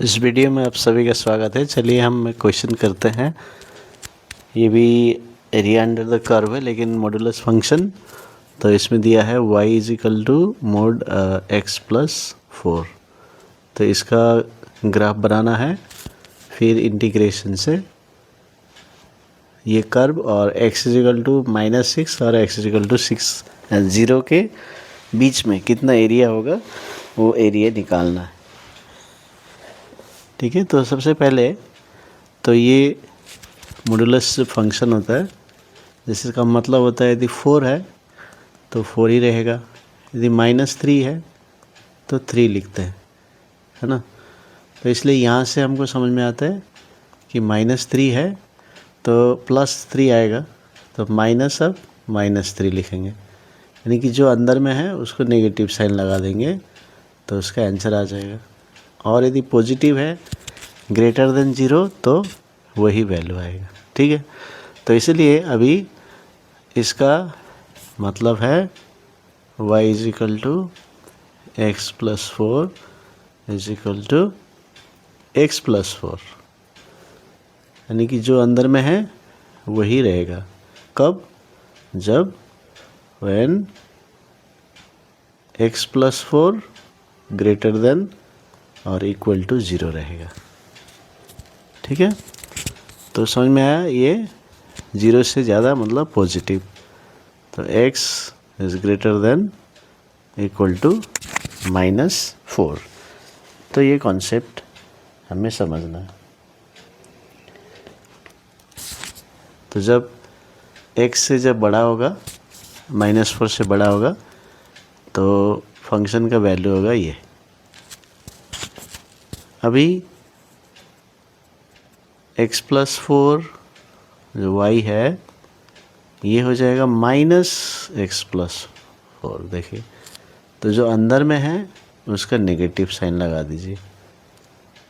इस वीडियो में आप सभी का स्वागत है। चलिए हम क्वेश्चन करते हैं। ये भी एरिया अंडर द कर्व है लेकिन मॉडुलस फंक्शन। तो इसमें दिया है y is equal to mod x plus 4। तो इसका ग्राफ बनाना है, फिर इंटीग्रेशन से ये कर्व और x इज इक्वल टू -6 और x इज इक्वल टू 6 0 के बीच में कितना एरिया होगा वो एरिया निकालना है। ठीक है, तो सबसे पहले तो ये मॉडुलस फंक्शन होता है, जिसका मतलब होता है यदि 4 है तो 4 ही रहेगा, यदि -3 है तो 3 लिखते हैं, है ना। तो इसलिए यहाँ से हमको समझ में आता है कि -3 है तो +3 आएगा, तो माइनस अब -3 लिखेंगे, यानी कि जो अंदर में है उसको नेगेटिव साइन लगा देंगे तो उसका आंसर आ जाएगा। और यदि पॉजिटिव है ग्रेटर देन 0 तो वही वैल्यू आएगा। ठीक है, तो इसलिए अभी इसका मतलब है y is equal to x plus 4 is equal to x plus 4, यानी कि जो अंदर में है वही रहेगा। कब? जब when x plus 4 greater than और इक्वल टू 0 रहेगा। ठीक है, तो समझ में आया, ये 0 से ज़्यादा मतलब पॉजिटिव, तो x is greater than equal to -4। तो ये कॉन्सेप्ट हमें समझना है। तो जब x से जब बड़ा होगा, -4 से बड़ा होगा, तो फंक्शन का वैल्यू होगा ये। अभी x प्लस 4 जो y है ये हो जाएगा -x प्लस 4। देखिए, तो जो अंदर में है उसका नेगेटिव साइन लगा दीजिए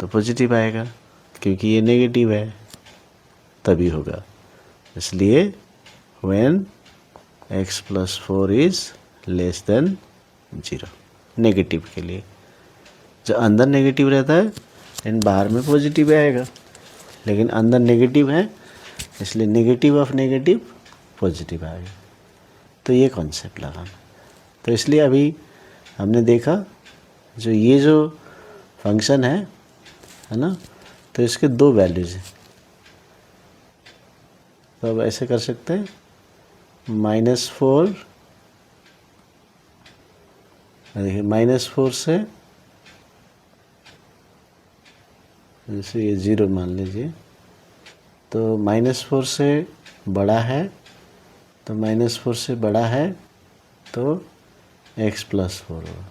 तो पॉजिटिव आएगा, क्योंकि ये नेगेटिव है तभी होगा। इसलिए when x plus 4 is less than 0, negative के लिए। जो अंदर नेगेटिव रहता है एंड बाहर में पॉजिटिव आएगा, लेकिन अंदर नेगेटिव है इसलिए नेगेटिव ऑफ नेगेटिव पॉजिटिव आएगा। तो ये कॉन्सेप्ट लगाना। तो इसलिए अभी हमने देखा जो फंक्शन है ना, तो इसके दो वैल्यूज हैं। तो अब ऐसे कर सकते हैं, -4, देखिए -4 से, जैसे ये 0 मान लीजिए, तो -4 से बड़ा है, तो -4 से बड़ा है तो x प्लस 4 होगा,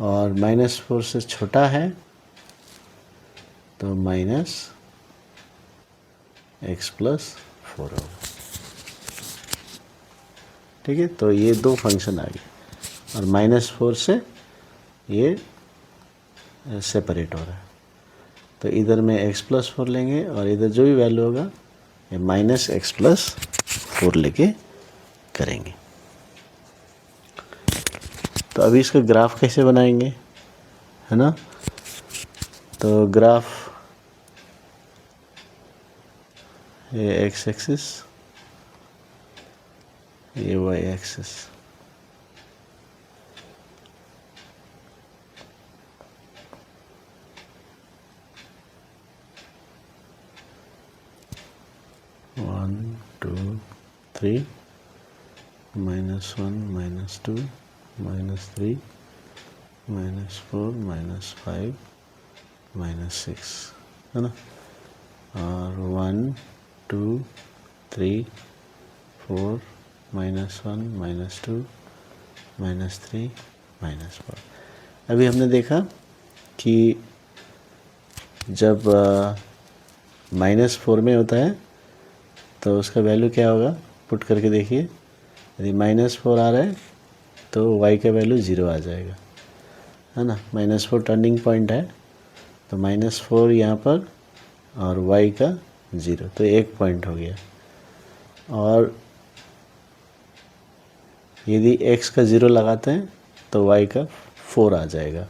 और -4 से छोटा है तो -x प्लस 4 होगा। ठीक है, तो ये दो फंक्शन आ गए और -4 से ये सेपरेट हो रहा है। तो इधर में x प्लस 4 लेंगे और इधर जो भी वैल्यू होगा ये -x प्लस 4 लेके करेंगे। तो अभी इसका ग्राफ कैसे बनाएंगे, है ना। तो ग्राफ ये x एक्सिस, ये y axis. One two three, -1 -2 -3 -4 -5 -6, है ना। और 1 2 3 4 -1 -2 -3 -4। अभी हमने देखा कि जब -4 में होता है तो उसका वैल्यू क्या होगा, पुट करके देखिए। यदि -4 आ रहा है तो y का वैल्यू 0 आ जाएगा, है ना। -4 टर्निंग पॉइंट है, तो -4 यहाँ पर और y का 0, तो एक पॉइंट हो गया। और यदि x का 0 लगाते हैं तो y का 4 आ जाएगा,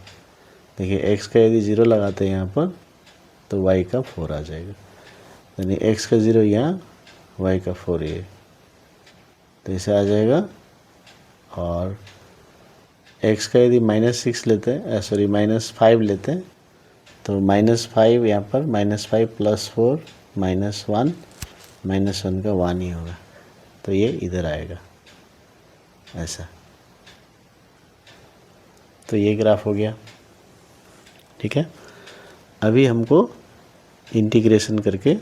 देखिए एक्स का यदि 0 लगाते हैं यहाँ पर तो वाई का 4 आ जाएगा, यानी एक्स का 0 यहाँ, वाई का 4 ये, तो इसे आ जाएगा। और एक्स का यदि -6 लेते हैं, सॉरी -5 लेते हैं, तो -5 यहाँ पर -5 + 4 -1, -1 का 1 ही होगा, तो ये इधर आएगा ऐसा। तो ये ग्राफ हो गया, ठीक है। अभी हमको इंटीग्रेशन करके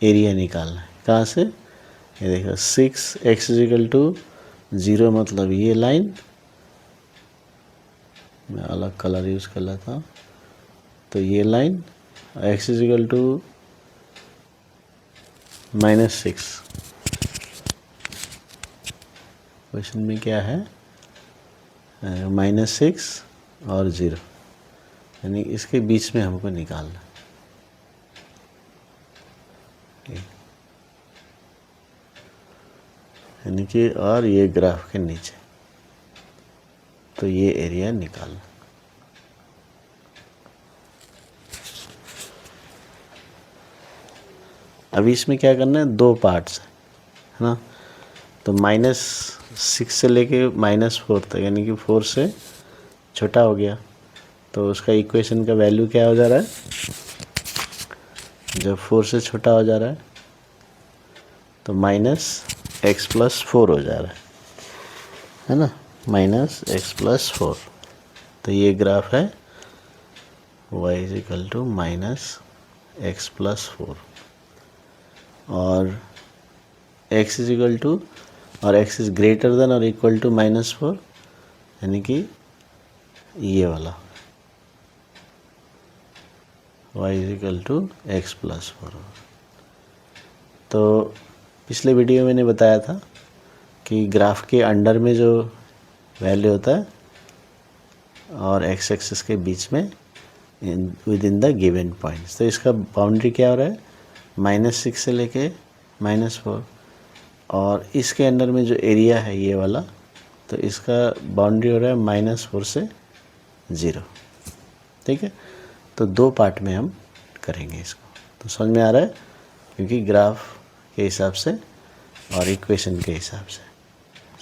एरिया निकालना है। कहाँ से? ये देखो 6x = 0 मतलब ये लाइन, मैं अलग कलर यूज़ कर लेता हूँ, तो ये लाइन x = -6। क्वेश्चन में क्या है? -6 और 0, यानी इसके बीच में हमको निकालना, यानी कि और ये ग्राफ के नीचे, तो ये एरिया निकालना। अभी इसमें क्या करना है? 2 पार्ट्स है ना, तो -6 से लेके -4 तक, यानी कि 4 से छोटा हो गया, तो उसका इक्वेशन का वैल्यू क्या हो जा रहा है? जब 4 से छोटा हो जा रहा है तो -x + 4 हो जा रहा है ना, -x + 4। तो ये ग्राफ है y = -x + 4, और x = और x इज ग्रेटर देन और इक्वल टू -4, यानी कि ये वाला y = x + 4। तो पिछले वीडियो में मैंने बताया था कि ग्राफ के अंडर में जो वैल्यू होता है और x एक्सिस के बीच में with in the given points, तो इसका बाउंड्री क्या हो रहा है? -6 से लेके -4, और इसके अंदर में जो एरिया है ये वाला, तो इसका बाउंड्री हो रहा है -4 से 0, ठीक है। तो 2 पार्ट में हम करेंगे इसको, तो समझ में आ रहा है, क्योंकि ग्राफ के हिसाब से और इक्वेशन के हिसाब से।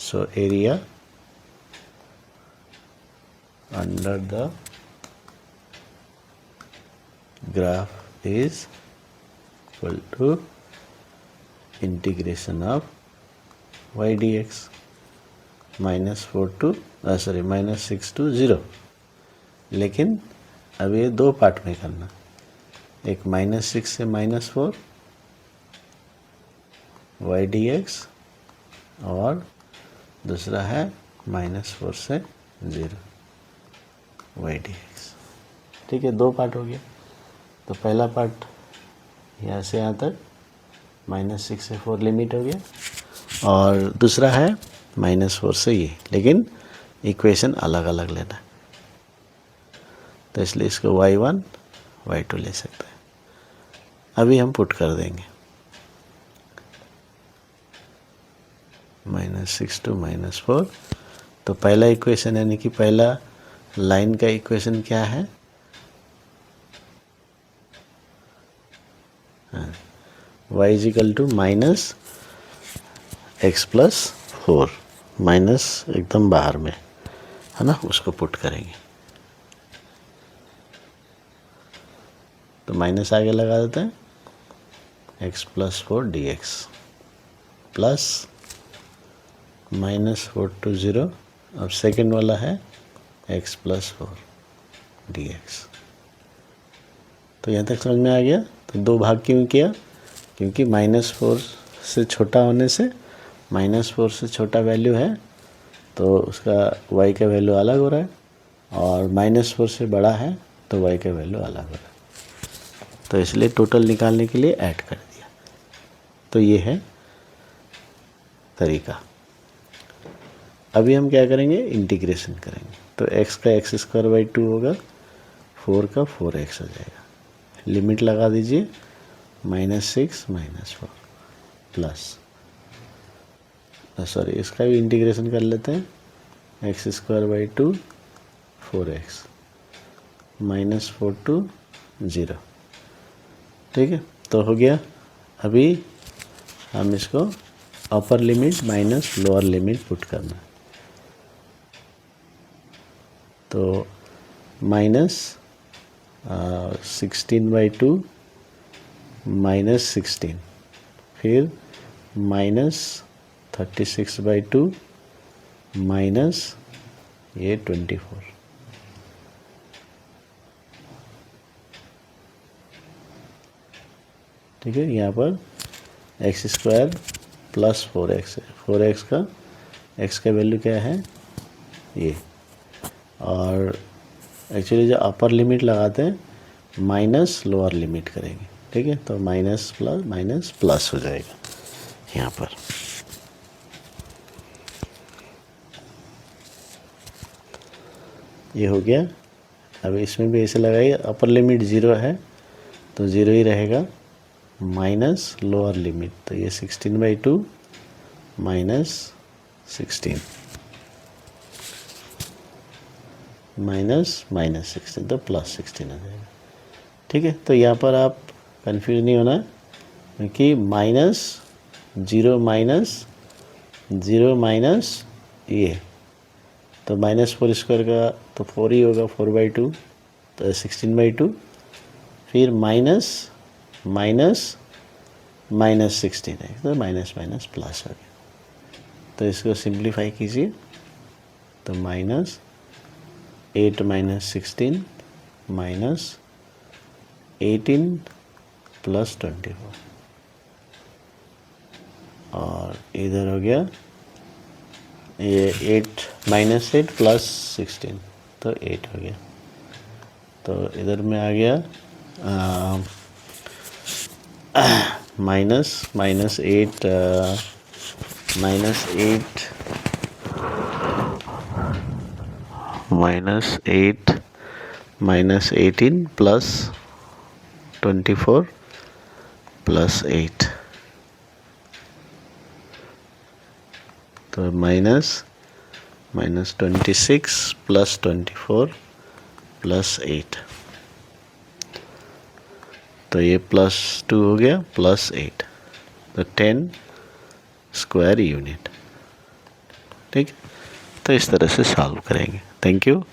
So area under the graph is equal to integration of y dx -4 to -6 to 0। लेकिन अब ये 2 पार्ट में करना, एक -6 से -4 y dx, और दूसरा है -4 से 0 y dx, ठीक है। 2 पार्ट हो गया। तो पहला पार्ट यहाँ से यहाँ तक -6 से 4 लिमिट हो गया, और दूसरा है -4 से ये, लेकिन इक्वेशन अलग अलग लेना है, तो इसलिए इसको y1 y2 ले सकते हैं। अभी हम पुट कर देंगे -6 to -4। तो पहला इक्वेशन, यानी कि पहला लाइन का इक्वेशन क्या है? y = -x + 4, माइनस एकदम बाहर में है ना, उसको पुट करेंगे, तो माइनस आगे लगा देते हैं, x + 4 dx प्लस -4 to 0, अब सेकेंड वाला है x + 4 dx। तो यहाँ तक समझ में आ गया। तो 2 भाग क्यों किया? क्योंकि -4 से छोटा होने से, -4 से छोटा वैल्यू है तो उसका y का वैल्यू अलग हो रहा है, और -4 से बड़ा है तो y का वैल्यू अलग हो रहा है, तो इसलिए टोटल निकालने के लिए ऐड कर दिया। तो ये है तरीका। अभी हम क्या करेंगे? इंटीग्रेशन करेंगे। तो x का x² / 2 होगा, 4 का 4x हो जाएगा। लिमिट लगा दीजिए, -6 -4 प्लस, सॉरी इसका भी इंटीग्रेशन कर लेते हैं, x² / 2 4x -4 to 0, ठीक है। तो हो गया। अभी हम इसको upper limit minus lower limit put करना है। तो -16/2 -16, फिर -36/2 माइनस ये 24, ठीक है। यहाँ पर x² प्लस 4x है। 4x का x का वैल्यू क्या है ये, और एक्चुअली जो अपर लिमिट लगाते हैं माइनस लोअर लिमिट करेंगे, ठीक है। तो माइनस प्लस हो जाएगा यहाँ पर। ये हो गया। अब इसमें भी ऐसे लगाइए, अपर लिमिट 0 है तो 0 ही रहेगा, माइनस लोअर लिमिट, तो ये 16/2 -16 -16 तो +16 आ जाएगा, ठीक है। तो यहाँ पर आप कंफ्यूज नहीं होना, क्योंकि -0 माइनस ये, तो -4² का तो 4 ही होगा, 4/2 तो 16/2, फिर -16 है तो माइनस प्लस हो गया। तो इसको सिंप्लीफाई कीजिए, तो -8 -16 -18 + 24, और इधर हो गया ये 8 + 16 तो 8 हो गया। तो इधर में आ गया -8 -18 + 24 + 8, तो -26 + 24 + 8, तो ये +2 हो गया +8, तो 10 स्क्वायर यूनिट, ठीक। तो इस तरह से सॉल्व करेंगे। Thank you.